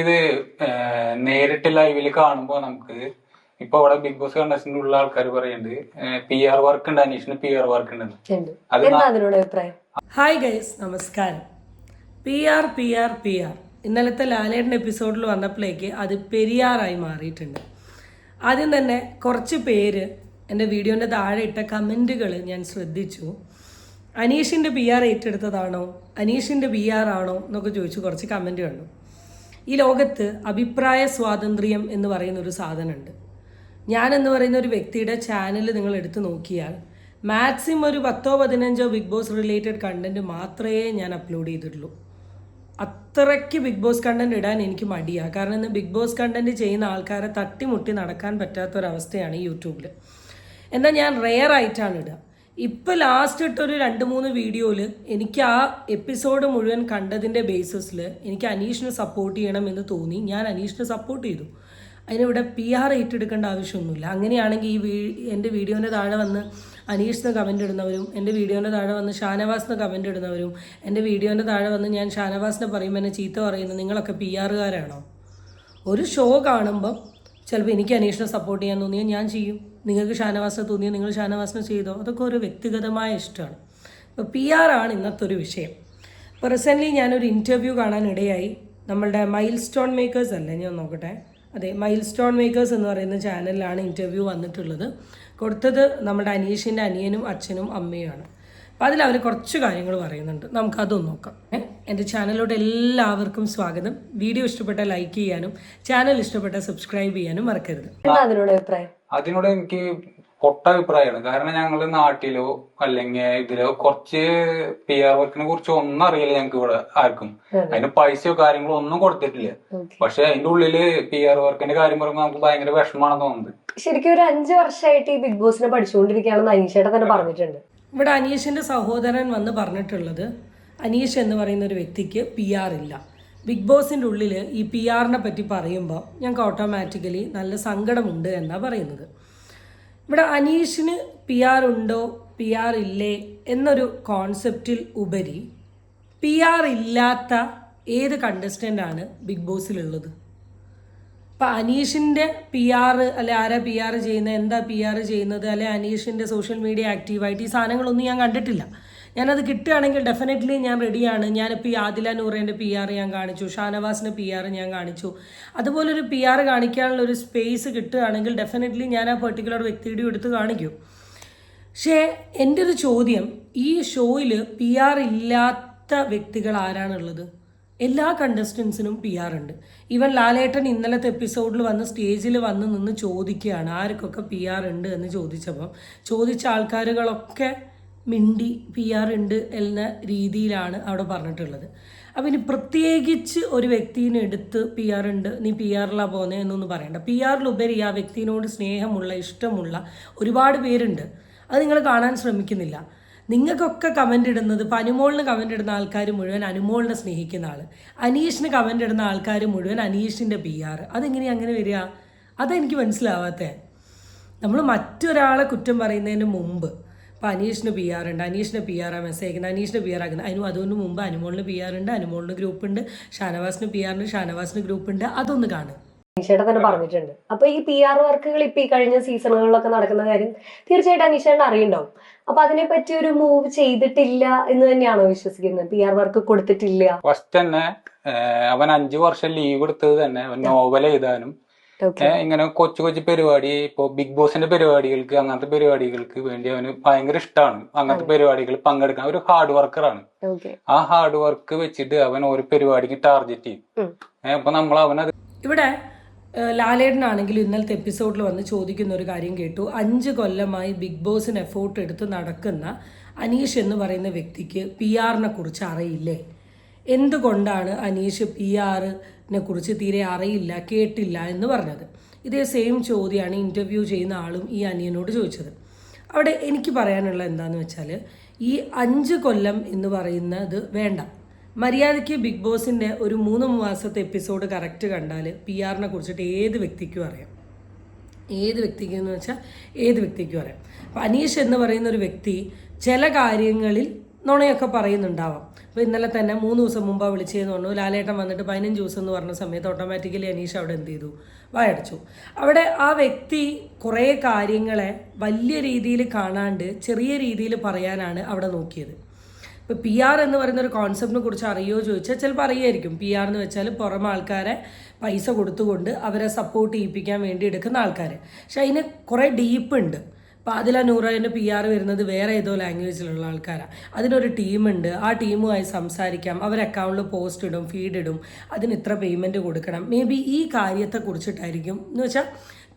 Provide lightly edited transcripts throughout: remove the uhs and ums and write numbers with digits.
ഇത് നേരിട്ട് ലൈവില് കാണുമ്പോ നമുക്ക് ഇപ്പൊ അവിടെ ബിഗ് ബോസ് കണ്ടസ്റ്റന്റ് ഉള്ള ആൾക്കാർ പറയുന്നുണ്ട് PR വർക്ക് ഉണ്ട്, അനീഷിന് PR വർക്ക് ഉണ്ട്. ഹായ് ഗൈസ്, നമസ്കാരം. PR ഇന്നലത്തെ ലാലേട്ടൻ എപ്പിസോഡിൽ വന്നപ്പോഴേക്ക് അത് പെരിയാറായി മാറിയിട്ടുണ്ട്. ആദ്യം തന്നെ കുറച്ച് പേര് എൻ്റെ വീഡിയോൻ്റെ താഴെ ഇട്ട കമൻറ്റുകൾ ഞാൻ ശ്രദ്ധിച്ചു. അനീഷിൻ്റെ PR ഏറ്റെടുത്തതാണോ, അനീഷിൻ്റെ PR ആണോ എന്നൊക്കെ ചോദിച്ചു കുറച്ച് കമൻറ്റ് കണ്ടു. ഈ ലോകത്ത് അഭിപ്രായ സ്വാതന്ത്ര്യം എന്ന് പറയുന്ന ഒരു സാധനമുണ്ട്. ഞാനെന്ന് പറയുന്ന ഒരു വ്യക്തിയുടെ ചാനൽ നിങ്ങൾ എടുത്തു നോക്കിയാൽ മാക്സിമം ഒരു 10-15 ബിഗ് ബോസ് റിലേറ്റഡ് കണ്ടൻറ്റ് മാത്രമേ ഞാൻ അപ്ലോഡ് ചെയ്തിട്ടുള്ളൂ. അത്രയ്ക്ക് ബിഗ് ബോസ് കണ്ടൻറ്റ് ഇടാൻ എനിക്ക് മടിയാണ്. കാരണം ഇന്ന് ബിഗ് ബോസ് കണ്ടൻറ്റ് ചെയ്യുന്ന ആൾക്കാരെ തട്ടിമുട്ടി നടക്കാൻ പറ്റാത്തൊരവസ്ഥയാണ് യൂട്യൂബിൽ. എന്നാൽ ഞാൻ റെയർ ആയിട്ടാണ് ഇടുക. ഇപ്പോൾ ലാസ്റ്റ് ഇട്ടൊരു 2-3 വീഡിയോയിൽ എനിക്ക് ആ എപ്പിസോഡ് മുഴുവൻ കണ്ടതിൻ്റെ ബേസിസിൽ എനിക്ക് അനീഷിനെ സപ്പോർട്ട് ചെയ്യണമെന്ന് തോന്നി. ഞാൻ അനീഷിനെ സപ്പോർട്ട് ചെയ്തു. അതിനിവിടെ PR ഏറ്റെടുക്കേണ്ട ആവശ്യമൊന്നുമില്ല. അങ്ങനെയാണെങ്കിൽ എൻ്റെ വീഡിയോൻ്റെ താഴെ വന്ന് അനീഷിന് കമൻ്റ് ഇടുന്നവരും, എൻ്റെ വീഡിയോൻ്റെ താഴെ വന്ന് ഷാനവാസിന് കമൻ്റ് ഇടുന്നവരും, എൻ്റെ വീഡിയോൻ്റെ താഴെ വന്ന് ഞാൻ ഷാനവാസിനെ പറയുമ്പോൾ എന്നെ ചീത്ത പറയുന്നത് നിങ്ങളൊക്കെ PR-കാരാണോ? ഒരു ഷോ കാണുമ്പം ചിലപ്പോൾ എനിക്ക് അനീഷിനെ സപ്പോർട്ട് ചെയ്യാൻ തോന്നിയാൽ ഞാൻ ചെയ്യും, നിങ്ങൾക്ക് ഷാനവാസിനെ തോന്നിയാൽ നിങ്ങൾ ഷാനവാസിനെ ചെയ്തോ. അതൊക്കെ ഒരു വ്യക്തിഗതമായ ഇഷ്ടമാണ്. ഇപ്പോൾ PR ആണ് ഇന്നത്തെ ഒരു വിഷയം. ഇപ്പോൾ റീസെൻ്റ്ലി ഞാനൊരു ഇൻ്റർവ്യൂ കാണാനിടയായി. നമ്മളുടെ മൈൽ സ്റ്റോൺ മേക്കേഴ്സ് അല്ലേ, ഞാൻ നോക്കട്ടെ, അതെ, മൈൽ സ്റ്റോൺ മേക്കേഴ്സ് എന്ന് പറയുന്ന ചാനലിലാണ് ഇൻ്റർവ്യൂ വന്നിട്ടുള്ളത്. കൊടുത്തത് നമ്മുടെ അനീഷിൻ്റെ അനിയനും അച്ഛനും അമ്മയുമാണ്. അപ്പോൾ അതിൽ അവർ കുറച്ച് കാര്യങ്ങൾ പറയുന്നുണ്ട്, നമുക്കതൊന്ന് നോക്കാം. എൻ്റെ ചാനലിലോട്ട് എല്ലാവർക്കും സ്വാഗതം. വീഡിയോ ഇഷ്ടപ്പെട്ട ലൈക്ക് ചെയ്യാനും ചാനൽ ഇഷ്ടപ്പെട്ട സബ്സ്ക്രൈബ് ചെയ്യാനും മറക്കരുത്. അതിനോട് എനിക്ക് പൊട്ട അഭിപ്രായമാണ്. കാരണം ഞങ്ങള് നാട്ടിലോ അല്ലെങ്കിൽ ഇതിലോ കുറച്ച് PR വർക്കിനെ കുറിച്ച് ഒന്നും അറിയില്ല ഞങ്ങൾക്ക് ഇവിടെ ആർക്കും. അതിന് പൈസയോ കാര്യങ്ങളോ ഒന്നും കൊടുത്തിട്ടില്ല. പക്ഷെ അതിന്റെ ഉള്ളില് PR വർക്കിന്റെ കാര്യം പറയുമ്പോൾ നമുക്ക് ഭയങ്കര വിഷമാണെന്ന് തോന്നുന്നത്. ശരിക്കും ഒരു 5 വർഷമായിട്ട് ഈ ബിഗ് ബോസിനെ പഠിച്ചുകൊണ്ടിരിക്കുകയാണെന്ന് അനീഷേട്ടൻ തന്നെ പറഞ്ഞിട്ടുണ്ട്. ഇവിടെ അനീഷിന്റെ സഹോദരൻ വന്ന് പറഞ്ഞിട്ടുള്ളത്, അനീഷ് എന്ന് പറയുന്ന ഒരു വ്യക്തിക്ക് PR ഇല്ല. ബിഗ് ബോസിൻ്റെ ഉള്ളിൽ ഈ PR-നെ പറ്റി പറയുമ്പോൾ ഞങ്ങൾക്ക് ഓട്ടോമാറ്റിക്കലി നല്ല സങ്കടമുണ്ട് എന്നാണ് പറയുന്നത്. ഇവിടെ അനീഷിന് PR ഉണ്ടോ PR ഇല്ലേ എന്നൊരു കോൺസെപ്റ്റിൽ ഉപരി PR ഇല്ലാത്ത ഏത് കണ്ടസ്റ്റൻ്റാണ് ബിഗ് ബോസിലുള്ളത്? ഇപ്പം അനീഷിൻ്റെ PR അല്ലെ ആരാ PR ചെയ്യുന്നത്, എന്താ PR ചെയ്യുന്നത്, അല്ലെ അനീഷിൻ്റെ സോഷ്യൽ മീഡിയ ആക്റ്റീവായിട്ട് ഈ സാധനങ്ങളൊന്നും ഞാൻ കണ്ടിട്ടില്ല. ഞാനത് കിട്ടുകയാണെങ്കിൽ ഡെഫിനറ്റ്ലി ഞാൻ റെഡിയാണ്. ഞാനിപ്പോൾ ഈ ആദില നൂറേൻ്റെ PR ഞാൻ കാണിച്ചു, ഷാനവാസിൻ്റെ PR ഞാൻ കാണിച്ചു. അതുപോലൊരു PR കാണിക്കാനുള്ള ഒരു സ്പേസ് കിട്ടുകയാണെങ്കിൽ ഡെഫിനറ്റ്ലി ഞാൻ ആ പെർട്ടിക്കുലർ വ്യക്തിയുടെ എടുത്ത് കാണിക്കും. പക്ഷേ എൻ്റെ ഒരു ചോദ്യം, ഈ ഷോയിൽ PR ഇല്ലാത്ത വ്യക്തികൾ ആരാണുള്ളത്? എല്ലാ കണ്ടസ്റ്റൻസിനും PR ഉണ്ട്. ഈവൻ ലാലേട്ടൻ ഇന്നലത്തെ എപ്പിസോഡിൽ വന്ന് സ്റ്റേജിൽ വന്ന് നിന്ന് ചോദിക്കുകയാണ് ആർക്കൊക്കെ PR ഉണ്ട് എന്ന് ചോദിച്ചപ്പം ചോദിച്ച ആൾക്കാരുകളൊക്കെ മിണ്ടി PR ഉണ്ട് എന്ന രീതിയിലാണ് അവിടെ പറഞ്ഞിട്ടുള്ളത്. അപ്പം ഇനി പ്രത്യേകിച്ച് ഒരു വ്യക്തിനെ എടുത്ത് PR ഉണ്ട്, നീ PR-ലാണ് പോകുന്നത് എന്നൊന്നും പറയണ്ട. PR-ലുപരി ആ വ്യക്തിനോട് സ്നേഹമുള്ള, ഇഷ്ടമുള്ള ഒരുപാട് പേരുണ്ട്. അത് നിങ്ങൾ കാണാൻ ശ്രമിക്കുന്നില്ല. നിങ്ങൾക്കൊക്കെ കമൻ്റ് ഇടുന്നത്, ഇപ്പം അനുമോളിന് കമൻ്റ് ഇടുന്ന ആൾക്കാർ മുഴുവൻ അനുമോളിനെ സ്നേഹിക്കുന്ന ആൾ, അനീഷിന് കമൻ്റ് ഇടുന്ന ആൾക്കാർ മുഴുവൻ അനീഷിൻ്റെ PR. അതെങ്ങനെയാണ് അങ്ങനെ വരിക? അതെനിക്ക് മനസ്സിലാവാത്തത്. നമ്മൾ മറ്റൊരാളെ കുറ്റം പറയുന്നതിന് മുമ്പ് ഇപ്പോൾ അനീഷിന് PR ഉണ്ട്, അനീഷിൻ്റെ PR-ആണ് മെസ്സേജ് അയക്കുന്നത്, അനീഷിൻ്റെ PR ആക്കുന്നത്. അതുകൊണ്ട് മുമ്പ് അനുമോളിന് PR ഉണ്ട്, അനുമോളിന് ഗ്രൂപ്പ് ഉണ്ട്, ഷാനവാസിന് PR ഉണ്ട്, ഷാനവാസിന് ഗ്രൂപ്പ് ഉണ്ട്. അതൊന്ന് കാണുക. അനീഷേട്ടൻ തന്നെ പറഞ്ഞിട്ടുണ്ട്. അപ്പൊ ഈ PR വർക്കുകൾ ഇപ്പൊ ഈ കഴിഞ്ഞ സീസണുകളിലൊക്കെ നടക്കുന്ന കാര്യം തീർച്ചയായിട്ടും അനീഷേട്ടൻ അറിയണ്ടാവും. അപ്പൊ അതിനെ പറ്റി ഒരു മൂവ് ചെയ്തിട്ടില്ല എന്ന് തന്നെയാണോ വിശ്വസിക്കുന്നത്? PR വർക്ക് കൊടുത്തിട്ടില്ല. ഫസ്റ്റ് തന്നെ അവൻ 5 വർഷം ലീവ് എടുത്തത് തന്നെ അവൻ നോവൽ എഴുതാനും ഇങ്ങനെ കൊച്ചു കൊച്ചു പരിപാടി, ഇപ്പൊ ബിഗ് ബോസിന്റെ പരിപാടികൾക്ക്, അങ്ങനത്തെ പരിപാടികൾക്ക് വേണ്ടി അവന് ഭയങ്കര ഇഷ്ടമാണ്. അങ്ങനത്തെ പരിപാടികളിൽ പങ്കെടുക്കാൻ ഒരു ഹാർഡ് വർക്കറാണ്. ആ ഹാർഡ് വർക്ക് വെച്ചിട്ട് അവൻ ഒരു പരിപാടിക്ക് ടാർഗറ്റ് ചെയ്യും. അപ്പൊ നമ്മൾ അവനത് ഇവിടെ ലാലേട്ടനാണെങ്കിലും ഇന്നലത്തെ എപ്പിസോഡിൽ വന്ന് ചോദിക്കുന്ന ഒരു കാര്യം കേട്ടു. 5 കൊല്ലമായി ബിഗ് ബോസിന് എഫോർട്ട് എടുത്ത് നടക്കുന്ന അനീഷ് എന്ന് പറയുന്ന വ്യക്തിക്ക് PR-നെ കുറിച്ച് അറിയില്ലേ? എന്തുകൊണ്ടാണ് അനീഷ് PR-നെ കുറിച്ച് തീരെ അറിയില്ല, കേട്ടില്ല എന്ന് പറഞ്ഞത്? ഇതേ സെയിം ചോദ്യമാണ് ഇൻ്റർവ്യൂ ചെയ്യുന്ന ആളും ഈ അനിയനോട് ചോദിച്ചത്. അവിടെ എനിക്ക് പറയാനുള്ള എന്താണെന്ന് വെച്ചാൽ, ഈ 5 കൊല്ലം എന്ന് പറയുന്നത് വേണ്ട. മര്യാദയ്ക്ക് ബിഗ് ബോസിൻ്റെ ഒരു 3 മാസത്തെ എപ്പിസോഡ് കറക്റ്റ് കണ്ടാൽ PR-നെ കുറിച്ചിട്ട് ഏത് വ്യക്തിക്കും അറിയാം. ഏത് വ്യക്തിക്കെന്ന് വെച്ചാൽ ഏത് വ്യക്തിക്കും അറിയാം. അപ്പോൾ അനീഷ് എന്ന് പറയുന്ന ഒരു വ്യക്തി ചില കാര്യങ്ങളിൽ നുണയൊക്കെ പറയുന്നുണ്ടാവാം. അപ്പോൾ ഇന്നലെ തന്നെ 3 ദിവസം മുമ്പാണ് വിളിച്ചതെന്ന് പറഞ്ഞു, ലാലേട്ടൻ വന്നിട്ട് 15 ദിവസം എന്ന് പറഞ്ഞ സമയത്ത് ഓട്ടോമാറ്റിക്കലി അനീഷ് അവിടെ എന്ത് ചെയ്തു, വായടച്ചു. അവിടെ ആ വ്യക്തി കുറേ കാര്യങ്ങളെ വലിയ രീതിയിൽ കാണാണ്ട് ചെറിയ രീതിയിൽ പറയാനാണ് അവിടെ നോക്കിയത്. ഇപ്പോൾ PR എന്ന് പറയുന്ന ഒരു കോൺസെപ്റ്റിനെ കുറിച്ച് അറിയുമോ ചോദിച്ചാൽ ചിലപ്പോൾ അറിയായിരിക്കും. PR എന്ന് വെച്ചാൽ പുറമെ ആൾക്കാരെ പൈസ കൊടുത്തുകൊണ്ട് അവരെ സപ്പോർട്ട് ചെയ്യിപ്പിക്കാൻ വേണ്ടി എടുക്കുന്ന ആൾക്കാർ. പക്ഷെ അതിന് കുറേ ഡീപ്പ് ഉണ്ട്. അപ്പോൾ ആദില നൂറിൻ്റെ PR വരുന്നത് വേറെ ഏതോ ലാംഗ്വേജിലുള്ള ആൾക്കാരാണ്. അതിനൊരു ടീമുണ്ട്, ആ ടീമുമായി സംസാരിക്കാം, അവർ അക്കൗണ്ടിൽ പോസ്റ്റ് ഇടും, ഫീഡ് ഇടും, അതിന് ഇത്ര പേയ്മെൻറ്റ് കൊടുക്കണം. മേ ബി ഈ കാര്യത്തെക്കുറിച്ചിട്ടായിരിക്കും. എന്ന് വെച്ചാൽ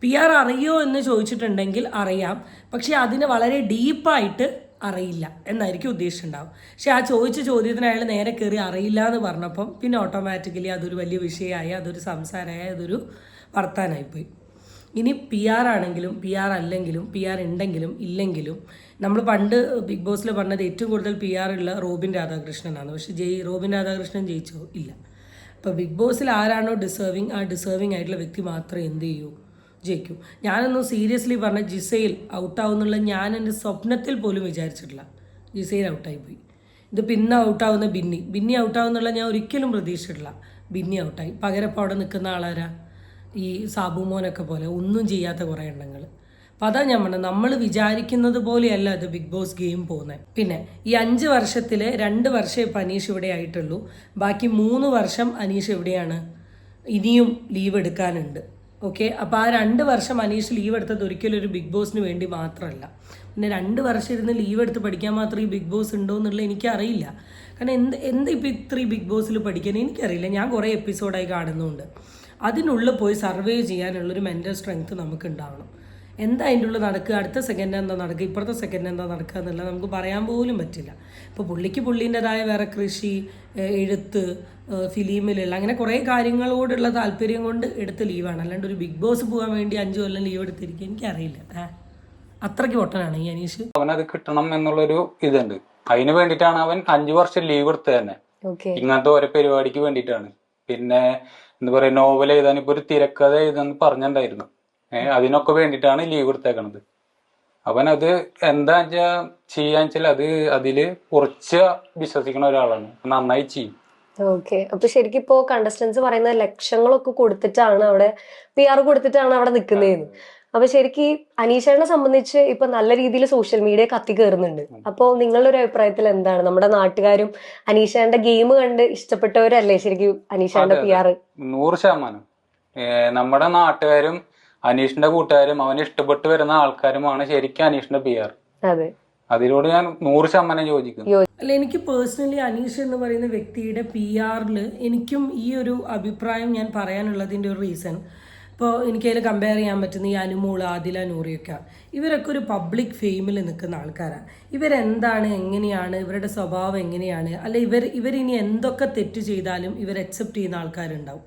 PR അറിയോ എന്ന് ചോദിച്ചിട്ടുണ്ടെങ്കിൽ അറിയാം, പക്ഷേ അതിന് വളരെ ഡീപ്പായിട്ട് അറിയില്ല എന്നായിരിക്കും ഉദ്ദേശിച്ചിട്ടുണ്ടാവും. പക്ഷെ ആ ചോദിച്ച ചോദ്യത്തിന് അയാൾ നേരെ കയറി അറിയില്ല എന്ന് പറഞ്ഞപ്പം പിന്നെ ഓട്ടോമാറ്റിക്കലി അതൊരു വലിയ വിഷയമായി, അതൊരു സംസാരമായി, അതൊരു വർത്താനായിപ്പോയി. ഇനി PR ആണെങ്കിലും PR അല്ലെങ്കിലും PR ഉണ്ടെങ്കിലും ഇല്ലെങ്കിലും നമ്മൾ പണ്ട് ബിഗ് ബോസിൽ പറഞ്ഞത് ഏറ്റവും കൂടുതൽ PR ഉള്ള റോബിൻ രാധാകൃഷ്ണനാണ്. പക്ഷെ റോബിൻ രാധാകൃഷ്ണൻ ജയിച്ചോ? ഇല്ല. അപ്പോൾ ബിഗ് ബോസിൽ ആരാണോ ഡിസേർവിങ്, ആ ഡിസേർവിങ് ആയിട്ടുള്ള വ്യക്തി മാത്രമേ എന്ത് ചെയ്യൂ, ജയിക്കും. ഞാനൊന്നും സീരിയസ്ലി പറഞ്ഞ ജിസൈൽ ഔട്ടാവുന്നുള്ള ഞാൻ എൻ്റെ സ്വപ്നത്തിൽ പോലും വിചാരിച്ചിട്ടില്ല. ജിസൈൽ ഔട്ടായിപ്പോയി. ഇത് പിന്നെ ഔട്ടാവുന്ന ബിന്നി ഔട്ടാവുന്നുള്ള ഞാൻ ഒരിക്കലും പ്രതീക്ഷിച്ചിട്ടില്ല. ബിന്നി ഔട്ടായി. പകരം ഇപ്പോൾ അവിടെ നിൽക്കുന്ന ആളാരാ, ഈ സാബുമോനൊക്കെ പോലെ ഒന്നും ചെയ്യാത്ത കുറേ എണ്ണങ്ങൾ. അപ്പോൾ അതാ ഞാൻ പറഞ്ഞത്, നമ്മൾ വിചാരിക്കുന്നത് പോലെയല്ല ഇത് ബിഗ് ബോസ് ഗെയിം പോകുന്നത്. പിന്നെ ഈ 5 വർഷത്തിൽ 2 വർഷം ഇപ്പം അനീഷ് ഇവിടെ ആയിട്ടുള്ളൂ. ബാക്കി 3 വർഷം അനീഷ് എവിടെയാണ്, ഇനിയും ലീവ് എടുക്കാനുണ്ട്. ഓക്കെ, അപ്പോൾ ആ 2 വർഷം അനീഷ് ലീവ് എടുത്തത് ഒരിക്കലും ഒരു ബിഗ് ബോസിന് വേണ്ടി മാത്രമല്ല. പിന്നെ 2 വർഷം ഇരുന്ന് ലീവ് എടുത്ത് പഠിക്കാൻ മാത്രം ഈ ബിഗ് ബോസ് ഉണ്ടോ എന്നുള്ളത് എനിക്കറിയില്ല. കാരണം എന്ത് ഇപ്പോൾ ഇത്രയും ബിഗ് ബോസിൽ പഠിക്കാൻ എനിക്കറിയില്ല. ഞാൻ കുറേ എപ്പിസോഡായി കാണുന്നുണ്ട്. അതിനുള്ളിൽ പോയി സർവേ ചെയ്യാനുള്ളൊരു മെൻ്റൽ സ്ട്രെങ്ത്ത് നമുക്ക് ഉണ്ടാവണം. എന്താ അതിൻ്റെ ഉള്ളിൽ നടക്കുക, അടുത്ത സെക്കൻഡ് എന്താ നടക്കുക, ഇപ്പുറത്തെ സെക്കൻഡ് എന്താ നടക്കുക എന്നുള്ളത് നമുക്ക് പറയാൻ പോലും പറ്റില്ല. ഇപ്പോൾ പുള്ളിൻ്റെതായ വേറെ കൃഷി, എഴുത്ത്, ഫിലിമിലുള്ള അങ്ങനെ കുറേ കാര്യങ്ങളോടുള്ള താല്പര്യം കൊണ്ട് എടുത്ത് ലീവാണ്. അല്ലാണ്ട് ഒരു ബിഗ് ബോസ് പോകാൻ വേണ്ടി 5 കൊല്ലം ലീവ് എടുത്തിരിക്കുക എനിക്കറിയില്ല. അത്രയ്ക്ക് പൊട്ടനാണ് ഈ അനീഷ്. അവനത് കിട്ടണം എന്നുള്ളൊരു ഇതുണ്ട്. അതിന് വേണ്ടിയിട്ടാണ് അവൻ 5 വർഷം ലീവ് എടുത്തത് തന്നെ, ഇങ്ങനത്തെ ഓരോ പരിപാടിക്ക് വേണ്ടിയിട്ടാണ്. പിന്നെ എന്താ പറയുക, നോവൽ എഴുതാൻ ഇപ്പൊ ഒരു തിരക്കഥ എഴുതാന്ന് പറഞ്ഞിട്ടുണ്ടായിരുന്നു. അതിനൊക്കെ വേണ്ടിയിട്ടാണ് ലീവ് എടുത്തേക്കണത്. അവനത് എന്താ ചെയ്യാന്ന് വെച്ചാൽ അതില് കുറച്ച് വിശ്വസിക്കുന്ന ഒരാളാണ്, നന്നായി ചെയ്യും. ഓക്കെ, അപ്പൊ ശരിക്കും ഇപ്പോ കണ്ടസ്റ്റൻസ് പറയുന്ന ലക്ഷങ്ങളൊക്കെ കൊടുത്തിട്ടാണ് അവിടെ PR കൊടുത്തിട്ടാണ് അവിടെ നിൽക്കുന്നതെന്ന്. അപ്പൊ ശരിക്കും അനീഷേനെ സംബന്ധിച്ച് ഇപ്പൊ നല്ല രീതിയിൽ സോഷ്യൽ മീഡിയ കത്തി കയറുന്നുണ്ട്. അപ്പൊ നിങ്ങളുടെ ഒരു അഭിപ്രായത്തിൽ എന്താണ്? നമ്മുടെ നാട്ടുകാരും അനീഷേന്റെ ഗെയിം കണ്ട് ഇഷ്ടപ്പെട്ടവരല്ലേ ശരിക്കും അനീഷേന്റെ PR? 100%. നമ്മുടെ നാട്ടുകാരും അനീഷിന്റെ കൂട്ടുകാരും അവന് ഇഷ്ടപ്പെട്ട് വരുന്ന ആൾക്കാരുമാണ് ശരിക്കും അനീഷിന്റെ PR. അതെ, അതിനോട് ഞാൻ 100% യോജിക്കുന്നു. അല്ല, എനിക്ക് പേഴ്സണലി അനീഷ് എന്ന് പറയുന്ന വ്യക്തിയുടെ PR എനിക്കും ഈ ഒരു അഭിപ്രായം ഞാൻ പറയാനുള്ളതിൻ്റെ ഒരു റീസൺ, ഇപ്പോൾ എനിക്കതിൽ കമ്പയർ ചെയ്യാൻ പറ്റുന്ന ഈ അനുമോള്, ആദില നൂറിയൊക്കെ, ഇവരൊക്കെ ഒരു പബ്ലിക് ഫെയിമിൽ നിൽക്കുന്ന ആൾക്കാരാണ്. ഇവരെന്താണ്, എങ്ങനെയാണ്, ഇവരുടെ സ്വഭാവം എങ്ങനെയാണ്, അല്ല ഇവരിനി എന്തൊക്കെ തെറ്റ് ചെയ്താലും ഇവർ അക്സെപ്റ്റ് ചെയ്യുന്ന ആൾക്കാരുണ്ടാവും.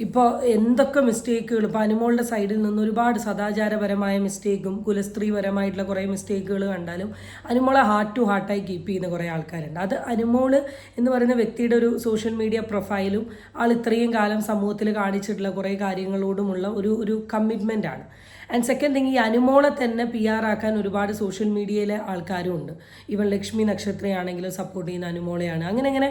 ഇപ്പോൾ എന്തൊക്കെ മിസ്റ്റേക്കുകൾ, ഇപ്പോൾ അനുമോളുടെ സൈഡിൽ നിന്ന് ഒരുപാട് സദാചാരപരമായ മിസ്റ്റേക്കും കുലസ്ത്രീപരമായിട്ടുള്ള കുറേ മിസ്റ്റേക്കുകൾ കണ്ടാലും അനുമോളെ ഹാർട്ട് ടു ഹാർട്ടായി കീപ്പ് ചെയ്യുന്ന കുറേ ആൾക്കാരുണ്ട്. അത് അനുമോൾ എന്ന് പറയുന്ന വ്യക്തിയുടെ ഒരു സോഷ്യൽ മീഡിയ പ്രൊഫൈലും ആൾ ഇത്രയും കാലം സമൂഹത്തിൽ കാണിച്ചിട്ടുള്ള കുറേ കാര്യങ്ങളോടുമുള്ള ഒരു കമ്മിറ്റ്മെൻ്റാണ്. ആൻഡ് സെക്കൻഡ് തിങ്, ഈ അനുമോളെ തന്നെ PR ആക്കാൻ ഒരുപാട് സോഷ്യൽ മീഡിയയിലെ ആൾക്കാരും ഉണ്ട്. ഇവൻ ലക്ഷ്മി നക്ഷത്രയാണെങ്കിലും സപ്പോർട്ട് ചെയ്യുന്ന അനുമോളെയാണ്. അങ്ങനെ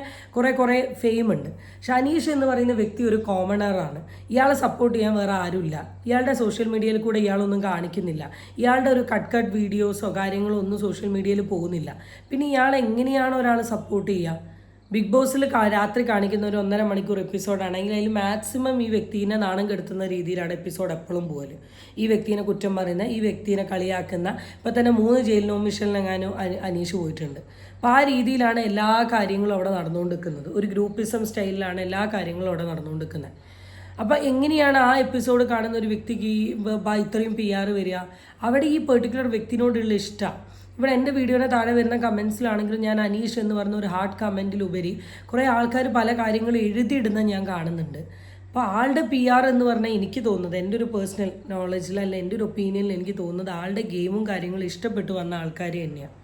കുറേ ഫെയിം ഉണ്ട്. പക്ഷെ അനീഷ് എന്ന് പറയുന്ന വ്യക്തി ഒരു കോമണറാണ്. ഇയാളെ സപ്പോർട്ട് ചെയ്യാൻ വേറെ ആരുമില്ല. ഇയാളുടെ സോഷ്യൽ മീഡിയയിൽ കൂടെ ഇയാളൊന്നും കാണിക്കുന്നില്ല. ഇയാളുടെ ഒരു കട്ട് വീഡിയോസോ കാര്യങ്ങളോ ഒന്നും സോഷ്യൽ മീഡിയയിൽ പോകുന്നില്ല. പിന്നെ ഇയാൾ എങ്ങനെയാണ് ഒരാൾ സപ്പോർട്ട് ചെയ്യുക? ബിഗ് ബോസിൽ രാത്രി കാണിക്കുന്ന ഒരു 1.5 മണിക്കൂർ എപ്പിസോഡാണെങ്കിൽ അതിൽ മാക്സിമം ഈ വ്യക്തിനെ നാണം കെടുത്തുന്ന രീതിയിലാണ് എപ്പിസോഡ് എപ്പോഴും പോകല്. ഈ വ്യക്തിനെ കുറ്റം പറയുന്ന, ഈ വ്യക്തിനെ കളിയാക്കുന്ന, ഇപ്പം തന്നെ 3 ജയിൽ നോമിഷനിലെങ്ങാനും അനീഷ് പോയിട്ടുണ്ട്. അപ്പോൾ ആ രീതിയിലാണ് എല്ലാ കാര്യങ്ങളും അവിടെ നടന്നുകൊണ്ടിരിക്കുന്നത്. ഒരു ഗ്രൂപ്പിസം സ്റ്റൈലിലാണ് എല്ലാ കാര്യങ്ങളും അവിടെ നടന്നുകൊണ്ടിരിക്കുന്നത്. അപ്പോൾ എങ്ങനെയാണ് ആ എപ്പിസോഡ് കാണുന്ന ഒരു വ്യക്തിക്ക് ഈ ഇത്രയും PR വരിക? അവിടെ ഈ പെർട്ടിക്കുലർ വ്യക്തിനോടുള്ള ഇഷ്ടമാണ്. ഇവിടെ എൻ്റെ വീഡിയോയുടെ താഴെ വരുന്ന കമൻസിലാണെങ്കിലും ഞാൻ അനീഷ് എന്ന് പറഞ്ഞ ഒരു ഹാർഡ് കമൻറ്റിലുപരി കുറേ ആൾക്കാർ പല കാര്യങ്ങളും എഴുതിയിടുന്ന ഞാൻ കാണുന്നുണ്ട്. അപ്പോൾ ആളുടെ PR എന്ന് പറഞ്ഞാൽ എനിക്ക് തോന്നുന്നത്, എൻ്റെ ഒരു പേഴ്സണൽ നോളജിൽ അല്ല എൻ്റെ ഒരു ഒപ്പീനിയനിൽ എനിക്ക് തോന്നുന്നത് ആളുടെ ഗെയിമും കാര്യങ്ങളും ഇഷ്ടപ്പെട്ടു വന്ന ആൾക്കാർ തന്നെയാണ്.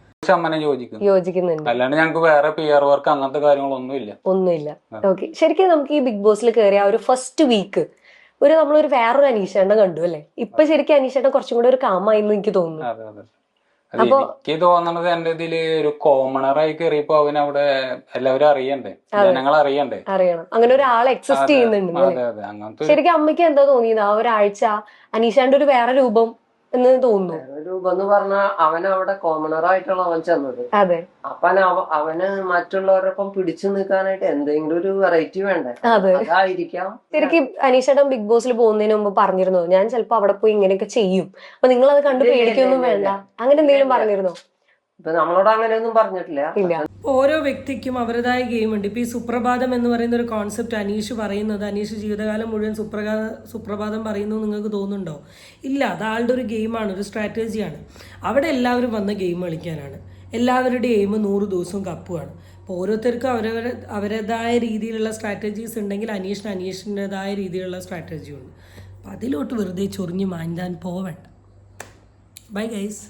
യോജിക്കുന്നുണ്ട്. അല്ലാണ്ട് ഞങ്ങൾക്ക് വേറെ PR വർക്ക് അങ്ങനത്തെ കാര്യങ്ങളൊന്നുമില്ല. ഓക്കെ, ശരിക്കും നമുക്ക് ഈ ബിഗ് ബോസിൽ കയറിയ ഒരു ഫസ്റ്റ് വീക്ക് നമ്മളൊരു വേറൊരു അനീഷേണ്ട കണ്ടു അല്ലേ? ഇപ്പൊ ശരിക്കും അനീഷേണ്ട കുറച്ചും കൂടെ ഒരു കാമായിരുന്നു എനിക്ക് തോന്നുന്നു. എനിക്ക് തോന്നണത് എന്റെ ഇതില് ഒരു കോമണറായി കയറിയപ്പോ അവനവിടെ എല്ലാവരും അറിയണ്ടേ, ജനങ്ങൾ അറിയണ്ടേ, അറിയണം അങ്ങനെ ഒരാൾ എക്സിസ്റ്റ് ചെയ്യുന്നുണ്ട്. അതെ അതെ അങ്ങനത്തെ ശരിക്കും അമ്മയ്ക്ക് എന്താ തോന്നിയത് ആ ഒരാഴ്ച അനീഷാന്റെ ഒരു വേറെ രൂപം എന്ന് തോന്നുന്നു? രൂപം എന്ന് പറഞ്ഞാൽ അവനവിടെ കോമണറായിട്ടാണ് അവൻ ചെന്നത്. അതെ. അപ്പൊ അവന് മറ്റുള്ളവരൊപ്പം പിടിച്ചു നിൽക്കാനായിട്ട് എന്തെങ്കിലും ഒരു വെറൈറ്റി വേണ്ടേ? അതെ, അതായിരിക്കാം. ശരിക്കും അനീഷേട്ടൻ ബിഗ് ബോസിൽ പോകുന്നതിന് മുമ്പ് പറഞ്ഞിരുന്നു ഞാൻ ചിലപ്പോ അവിടെ പോയി ഇങ്ങനെയൊക്കെ ചെയ്യും, അപ്പൊ നിങ്ങൾ അത് കണ്ട് പേടിക്കൊന്നും വേണ്ട, അങ്ങനെ എന്തെങ്കിലും പറഞ്ഞിരുന്നോ? ഇപ്പൊ നമ്മളോട് അങ്ങനെയൊന്നും പറഞ്ഞിട്ടില്ല. ഇല്ല. ഓരോ വ്യക്തിക്കും അവരുടേതായ ഗെയിമുണ്ട്. ഇപ്പൊ ഈ സുപ്രഭാതം എന്ന് പറയുന്ന ഒരു കോൺസെപ്റ്റ് അനീഷ് പറയുന്നത്, അനീഷ് ജീവിതകാലം മുഴുവൻ സുപ്രഭാതം പറയുന്നു നിങ്ങൾക്ക് തോന്നുന്നുണ്ടോ? ഇല്ല, അത് ആളുടെ ഒരു ഗെയിമാണ്, ഒരു സ്ട്രാറ്റജിയാണ്. അവിടെ എല്ലാവരും വന്ന് ഗെയിം കളിക്കാനാണ്. എല്ലാവരുടെയും എയിം 100 ദിവസവും കപ്പുമാണ്. അപ്പോൾ ഓരോരുത്തർക്കും അവരുടേതായ രീതിയിലുള്ള സ്ട്രാറ്റജീസ് ഉണ്ടെങ്കിൽ അനീഷിൻ്റെതായ രീതിയിലുള്ള സ്ട്രാറ്റജി ഉണ്ട്. അപ്പം അതിലോട്ട് വെറുതെ ചൊറിഞ്ഞ് മാറ്റാൻ പോവണ്ട. Bye guys.